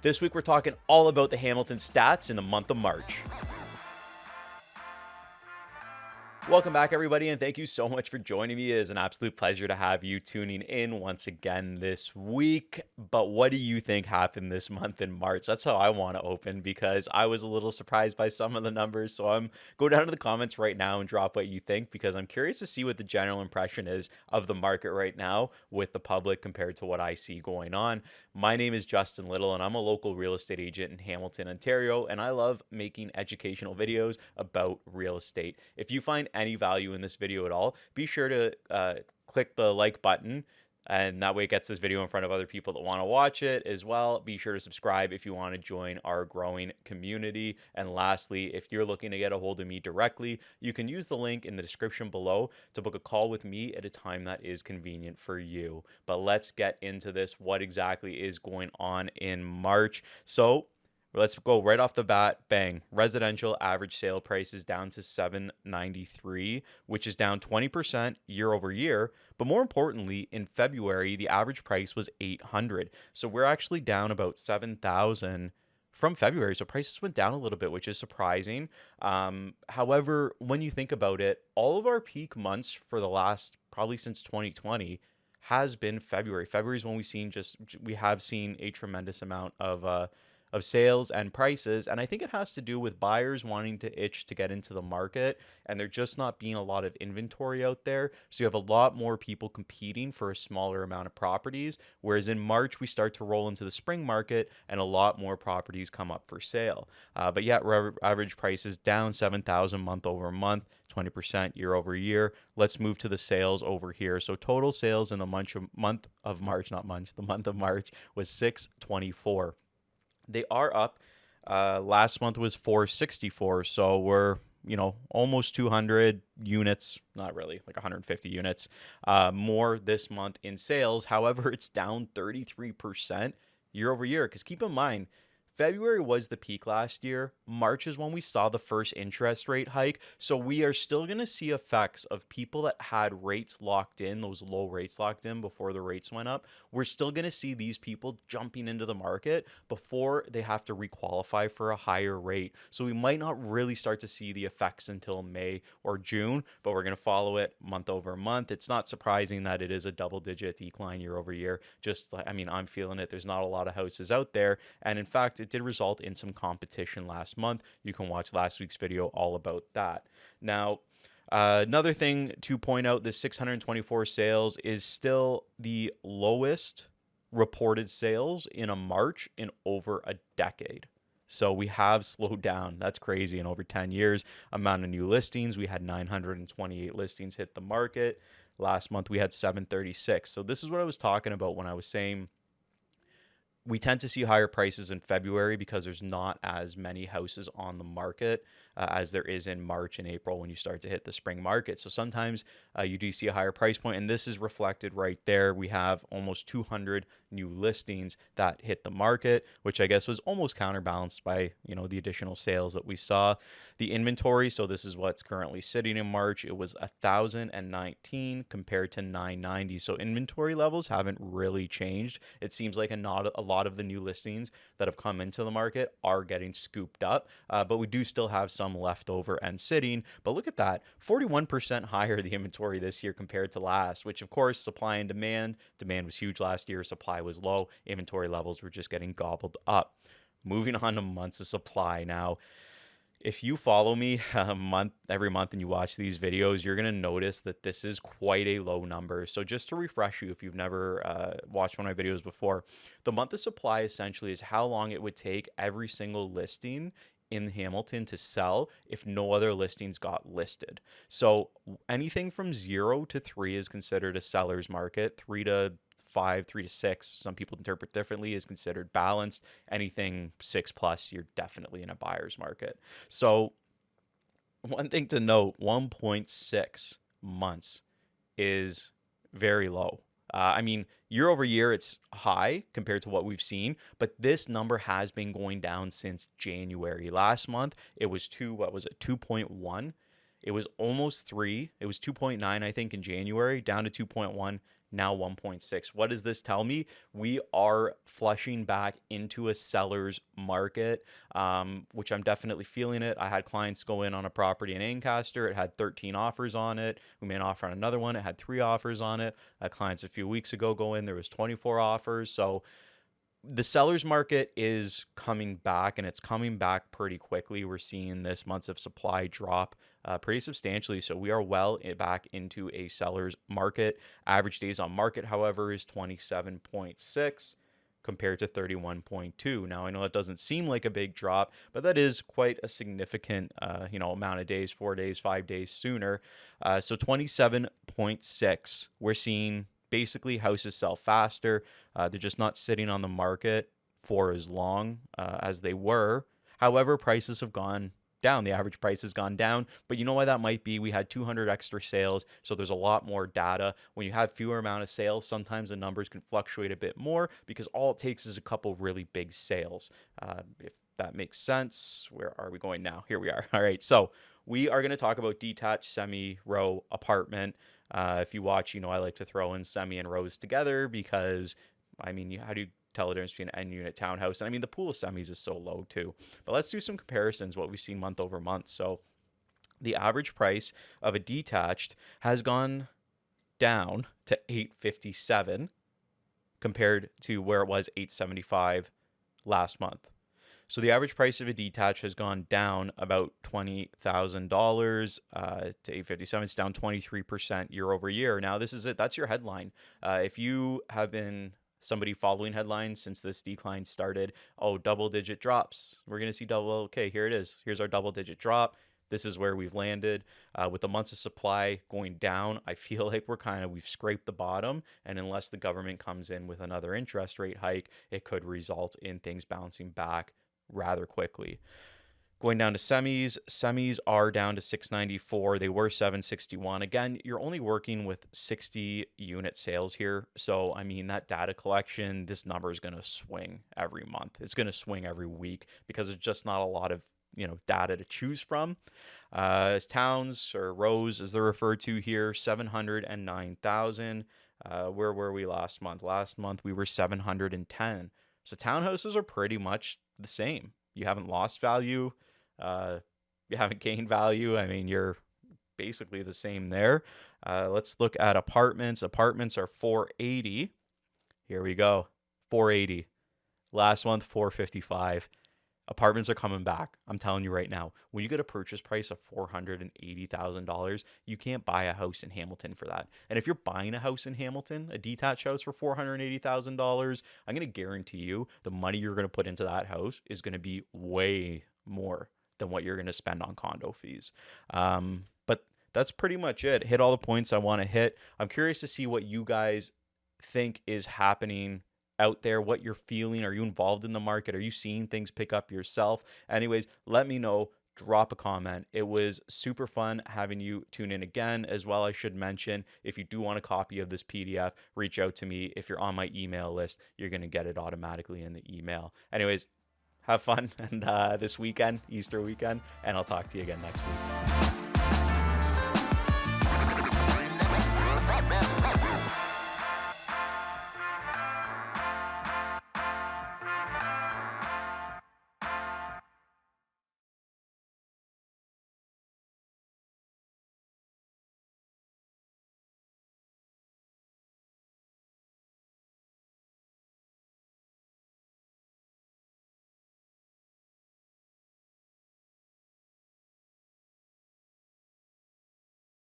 This week we're talking all about the Hamilton stats in the month of March. Welcome back, everybody, and thank you so much for joining me. It is an absolute pleasure to have you tuning in once again this week. But what do you think happened this month in March? That's how I want to open, because I was a little surprised by some of the numbers. So go down to the comments right now and drop what you think, because I'm curious to see what the general impression is of the market right now with the public compared to what I see going on. My name is Justin Little, and I'm a local real estate agent in Hamilton, Ontario, and I love making educational videos about real estate. If you find any value in this video at all, be sure to click the like button, and that way it gets this video in front of other people that want to watch it as well. Be sure to subscribe if you want to join our growing community. And lastly, if you're looking to get a hold of me directly, you can use the link in the description below to book a call with me at a time that is convenient for you. But let's get into this. What exactly is going on in March? So let's go right off the bat. Bang. Residential average sale price is down to $793, which is down 20% year over year. But more importantly, in February, the average price was $800. So we're actually down about $7,000 from February. So prices went down a little bit, which is surprising. However, when you think about it, all of our peak months for the last, probably since 2020, has been February. February is when we have seen a tremendous amount of sales and prices. And I think it has to do with buyers wanting to itch to get into the market, and there just not being a lot of inventory out there. So you have a lot more people competing for a smaller amount of properties. Whereas in March, we start to roll into the spring market and a lot more properties come up for sale. But yeah, average price is down $7,000 month over month, 20% year over year. Let's move to the sales over here. So total sales in the month of March was 624. They are up. Last month was 464. So we're, almost 200 units, not really, like 150 units more this month in sales. However, it's down 33% year over year. Because keep in mind, February was the peak last year. March is when we saw the first interest rate hike. So we are still going to see effects of people that had rates locked in, those low rates locked in before the rates went up. We're still going to see these people jumping into the market before they have to requalify for a higher rate. So we might not really start to see the effects until May or June, but we're going to follow it month over month. It's not surprising that it is a double-digit decline year over year. I'm feeling it. There's not a lot of houses out there. And in fact, it did result in some competition last month. You can watch last week's video all about that. Now, another thing to point out, the 624 sales is still the lowest reported sales in a March in over a decade. So we have slowed down. That's crazy. In over 10 years, amount of new listings, we had 928 listings hit the market. Last month, we had 736. So this is what I was talking about when I was saying we tend to see higher prices in February because there's not as many houses on the market as there is in March and April when you start to hit the spring market. So sometimes you do see a higher price point, and this is reflected right there. We have almost 200 new listings that hit the market, which I guess was almost counterbalanced by, the additional sales that we saw. The inventory, so this is what's currently sitting in March, it was 1,019 compared to 990. So inventory levels haven't really changed. It seems like a lot of the new listings that have come into the market are getting scooped up, but we do still have some left over and sitting. But look at that, 41% higher the inventory this year compared to last, which of course, supply and demand was huge last year, supply was low, inventory levels were just getting gobbled up. Moving on to months of supply now. If you follow me every month and you watch these videos, you're going to notice that this is quite a low number. So just to refresh you, if you've never watched one of my videos before, the month of supply essentially is how long it would take every single listing in Hamilton to sell if no other listings got listed. So anything from 0 to 3 is considered a seller's market. 3 to 5, 3 to 6, some people interpret differently, is considered balanced. Anything 6 plus, you're definitely in a buyer's market. So one thing to note, 1.6 months is very low. Year over year, it's high compared to what we've seen, but this number has been going down since January. Last month, it was 2.1. It was almost 3. It was 2.9, I think, in January, down to 2.1 now 1.6. What does this tell me? We are flushing back into a seller's market, which I'm definitely feeling it. I had clients go in on a property in Ancaster. It had 13 offers on it. We made an offer on another one. It had 3 offers on it. I had clients a few weeks ago go in. There was 24 offers. So the seller's market is coming back, and it's coming back pretty quickly. We're seeing this months of supply drop pretty substantially. So we are well back into a seller's market. Average days on market, however, is 27.6 compared to 31.2. Now, I know that doesn't seem like a big drop, but that is quite a significant amount of days, 4 days, 5 days sooner. So 27.6, we're seeing basically houses sell faster. They're just not sitting on the market for as long as they were. However, prices have gone down. The average price has gone down. But you know why that might be? We had 200 extra sales, so there's a lot more data. When you have fewer amount of sales, sometimes the numbers can fluctuate a bit more because all it takes is a couple really big sales. If that makes sense. Where are we going now? Here we are. All right. So we are going to talk about detached semi-row apartment. If you watch, I like to throw in semi and rows together because, how do you tell the difference between an end unit townhouse? And the pool of semis is so low too. But let's do some comparisons, what we've seen month over month. So the average price of a detached has gone down to $857 compared to where it was $875 last month. So the average price of a detached has gone down about $20,000 to $857. It's down 23% year over year. Now, this is it. That's your headline. If you have been somebody following headlines since this decline started, double-digit drops. We're going to see double. Okay, here it is. Here's our double-digit drop. This is where we've landed. With the months of supply going down, I feel like we've scraped the bottom. And unless the government comes in with another interest rate hike, it could result in things bouncing back rather quickly. Going down to semis are down to 694. They were 761. Again, you're only working with 60 unit sales here. So, that data collection, this number is going to swing every month. It's going to swing every week because there's just not a lot of data to choose from. Towns or rows, as they're referred to here, 709,000. Where were we last month? Last month we were 710. So townhouses are pretty much the same. You haven't lost value. You haven't gained value. You're basically the same there. Let's look at apartments. Apartments are 480. Here we go. 480. Last month, 455. Apartments are coming back. I'm telling you right now, when you get a purchase price of $480,000, you can't buy a house in Hamilton for that. And if you're buying a house in Hamilton, a detached house for $480,000, I'm going to guarantee you the money you're going to put into that house is going to be way more than what you're going to spend on condo fees. But that's pretty much it. Hit all the points I want to hit. I'm curious to see what you guys think is happening out there, what you're feeling. Are you involved in the market? Are you seeing things pick up yourself? Anyways, let me know. Drop a comment. It was super fun having you tune in again. As well, I should mention, if you do want a copy of this PDF, reach out to me. If you're on my email list, you're going to get it automatically in the email. Anyways, have fun and this weekend, Easter weekend, and I'll talk to you again next week.